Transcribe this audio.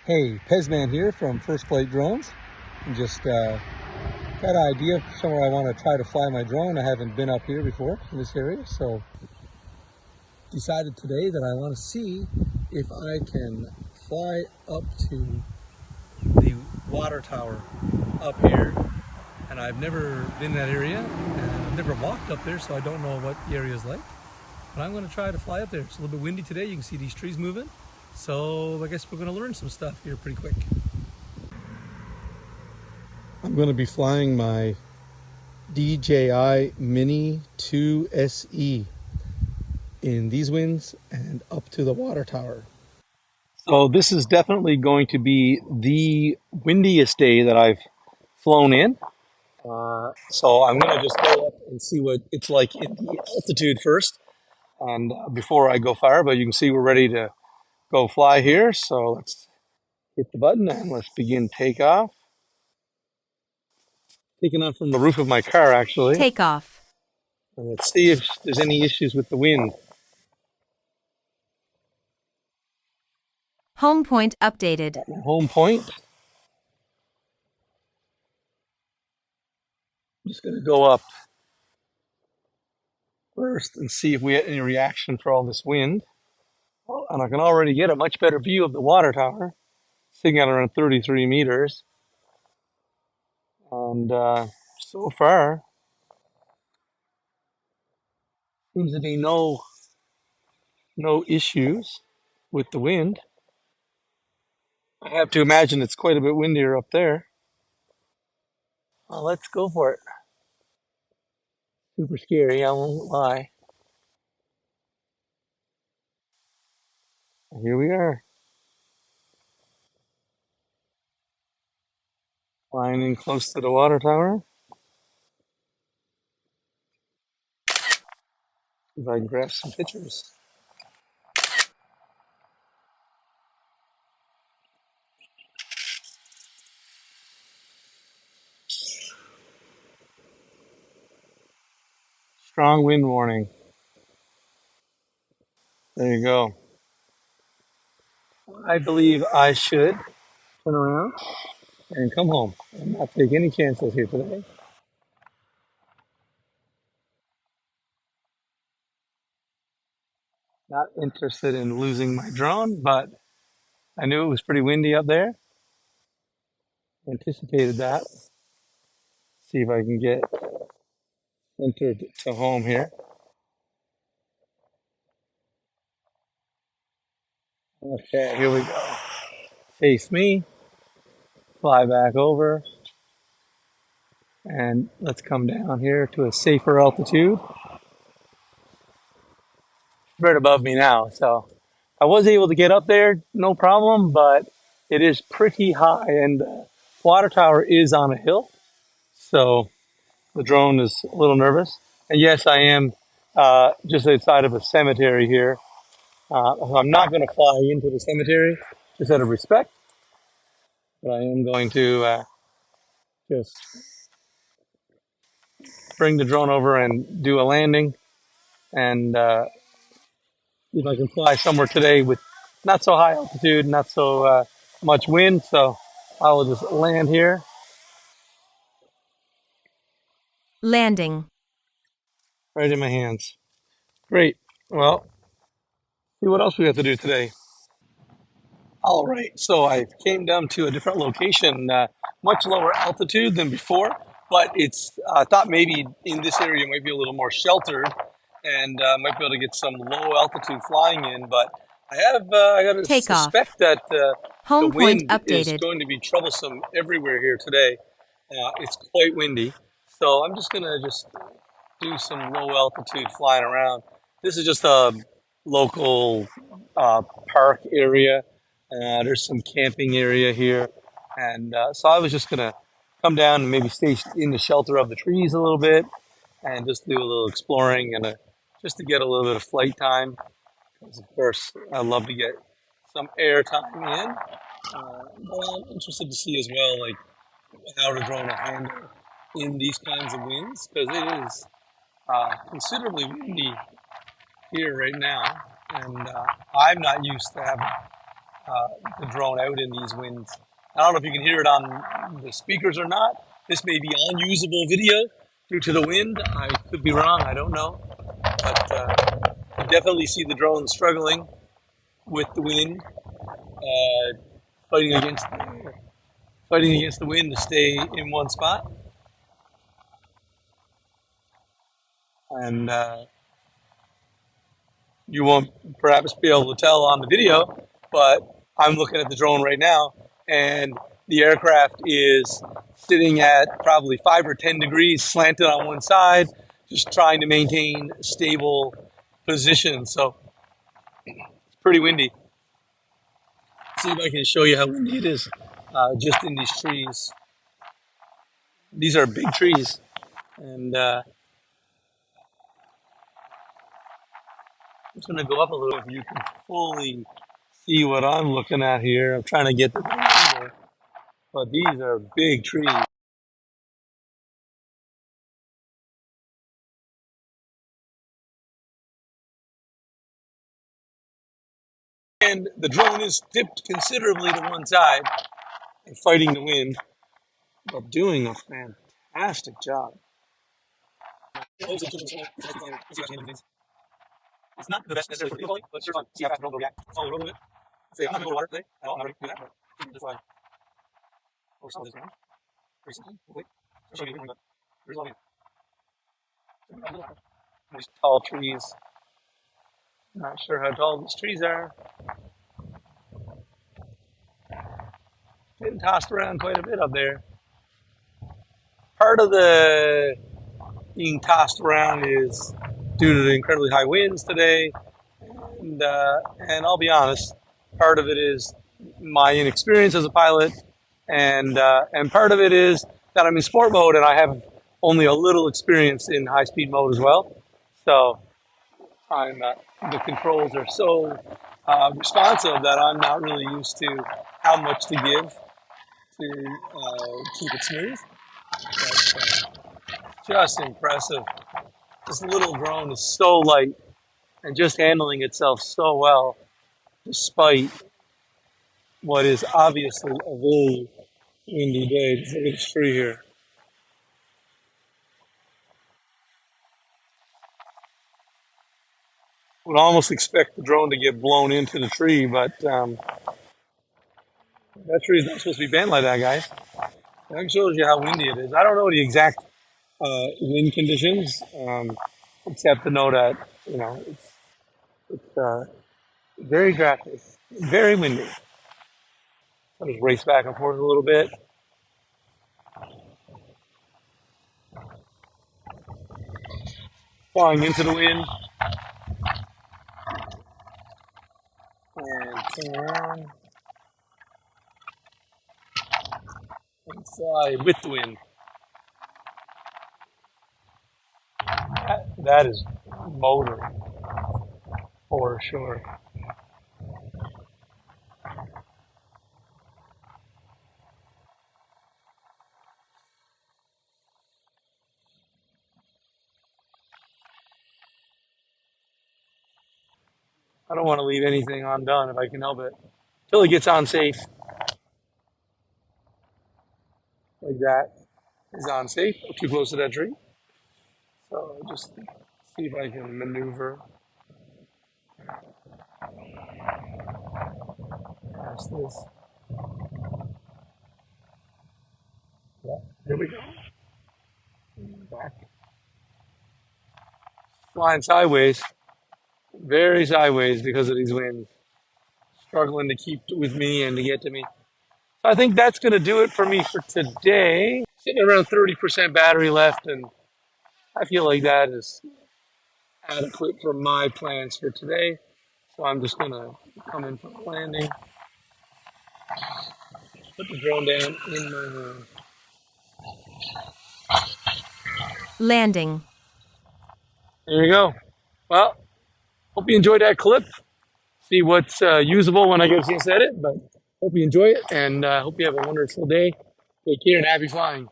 Hey, Pezman here from First Flight Drones. And just got an idea of somewhere I want to try to fly my drone. I haven't been up here before in this area, so decided today that I want to see if I can fly up to the water tower up here. And I've never been in that area, and I've never walked up there, so I don't know what the area is like. But I'm going to try to fly up there. It's a little bit windy today. You can see these trees moving. So I guess we're going to learn some stuff here pretty quick. I'm going to be flying my DJI Mini 2 SE in these winds and up to the water tower. So this is definitely going to be the windiest day that I've flown in. So I'm going to just go up and see what it's like in the altitude first, and before I go far. But you can see we're ready to go fly here. So let's hit the button and let's begin takeoff. Taking off from the roof of my car, actually. Takeoff. And let's see if there's any issues with the wind. Home point updated. Got my home point. I'm just going to go up first and see if we get any reaction for all this wind. Oh, and I can already get a much better view of the water tower, sitting at around 33 meters. And so far, seems to be no issues with the wind. I have to imagine it's quite a bit windier up there. Well, let's go for it. Super scary, I won't lie. Here we are. Flying in close to the water tower. See if I can grab some pictures. Strong wind warning. There you go. I believe I should turn around and come home and not take any chances here today. Not interested in losing my drone, but I knew it was pretty windy up there. Anticipated that. See if I can get entered to home here. Okay, here we go. Face me, fly back over, and let's come down here to a safer altitude. Right above me now, so I was able to get up there, no problem, but it is pretty high, and the water tower is on a hill, so the drone is a little nervous. And yes, I am just outside of a cemetery here. I'm not going to fly into the cemetery, just out of respect, but I am going to just bring the drone over and do a landing, and see if I can fly somewhere today with not so high altitude, not so much wind. So I will just land here. Landing. Right in my hands. Great. Well, see what else we have to do today. All right. So I came down to a different location, much lower altitude than before, but I thought maybe in this area might be a little more sheltered and might be able to get some low altitude flying in. But I got to Takeoff. suspect that the Home point wind is updated. going to be troublesome everywhere here today. It's quite windy. So I'm just going to do some low altitude flying around. This is just a local park area. There's some camping area here. And so I was just going to come down and maybe stay in the shelter of the trees a little bit and just do a little exploring and just to get a little bit of flight time. Because, of course, I love to get some air time in. But I'm interested to see as well, like, how the drone will handle in these kinds of winds, because it is considerably windy here right now, and I'm not used to having the drone out in these winds. I don't know if you can hear it on the speakers or not. This may be unusable video due to the wind. I could be wrong. I don't know. But you definitely see the drone struggling with the wind, fighting against the wind to stay in one spot. And you won't perhaps be able to tell on the video, but I'm looking at the drone right now, and the aircraft is sitting at probably 5 or 10 degrees slanted on one side, just trying to maintain a stable position. So it's pretty windy. See if I can show you how windy it is just in these trees. These are big trees, and I'm just going to go up a little if you can fully see what I'm looking at here. I'm trying to get the there, but these are big trees. And the drone is tipped considerably to one side and fighting the wind, but doing a fantastic job. It's not the best necessarily for people, but sure fun. See how fast the drone will react. Follow the road a little bit. Say, I'm not going to go to water today. I'm not ready to do that, but just like, oh, slow this down. Very simple. Hopefully. I'll show you anything, but there's a lot of it. These tall trees. Not sure how tall these trees are. Getting tossed around quite a bit up there. Part of the being tossed around is due to the incredibly high winds today, and I'll be honest, part of it is my inexperience as a pilot, and part of it is that I'm in sport mode and I have only a little experience in high speed mode as well. So the controls are so responsive that I'm not really used to how much to give to keep it smooth. But, just impressive. This little drone is so light and just handling itself so well, despite what is obviously a very windy day. Just look at this tree here. Would almost expect the drone to get blown into the tree, but that tree is not supposed to be bent like that, guys. That shows you how windy it is. I don't know the exact wind conditions, except to know that it's very drafty, very windy. I'll just race back and forth a little bit. Flying into the wind. And turn around. And fly with the wind. That is motor for sure. I don't want to leave anything undone if I can help it. Until it gets on safe. Like that is on safe. Too close to that tree. So I'll just see if I can maneuver past this. Yeah, here we go. Back. Flying sideways. Very sideways because of these winds. Struggling to keep with me and to get to me. So I think that's going to do it for me for today. Sitting around 30% battery left, and I feel like that is adequate for my plans for today. So I'm just going to come in for a landing. Put the drone down in my hand. Landing. There you go. Well, hope you enjoyed that clip. See what's usable when I get a chance to edit, but hope you enjoy it, and hope you have a wonderful day. Take care and happy flying.